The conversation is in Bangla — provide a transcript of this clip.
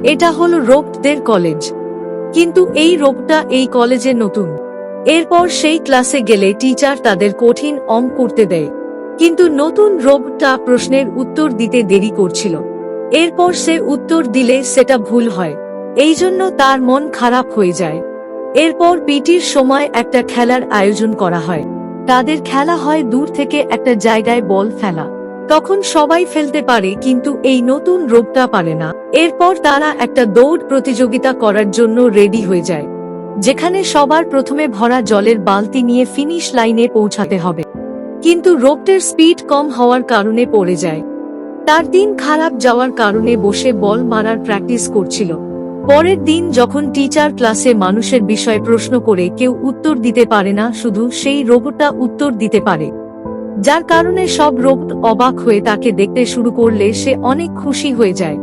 এটা হলো রোবটদের কলেজ, কিন্তু এই রোবটটা এই কলেজে নতুন। এরপর সেই ক্লাসে গেলে টিচার তাদের কঠিন অঙ্ক করতে দেয়, কিন্তু নতুন রোবটটা প্রশ্নের উত্তর দিতে দেরি করছিল। এরপর সে উত্তর দিলে সেটা ভুল হয়, এই জন্য তার মন খারাপ হয়ে যায়। এরপর পিটির সময় একটা খেলার আয়োজন করা হয়। তাদের খেলা হয় দূর থেকে একটা জায়গায় বল ফেলা। তখন সবাই ফেলতে পারে, কিন্তু এই নতুন রোবটটা পারে না। এরপর তারা একটা দৌড় প্রতিযোগিতা করার জন্য রেডি হয়ে যায়, যেখানে সবার প্রথমে ভরা জলের বালতি নিয়ে ফিনিশ লাইনে পৌঁছাতে হবে। কিন্তু রোবটের স্পিড কম হওয়ার কারণে পড়ে যায়। তার দিন খারাপ যাওয়ার কারণে বসে বল মারার প্র্যাকটিস করছিল। পরের দিন যখন টিচার ক্লাসে মানুষের বিষয়ে প্রশ্ন করে কেউ উত্তর দিতে পারে না, শুধু সেই রোবটটা উত্তর দিতে পারে, যার কারণে সব রোবট অবাক হয়ে তাকে দেখতে শুরু করলে সে অনেক খুশি হয়ে যায়।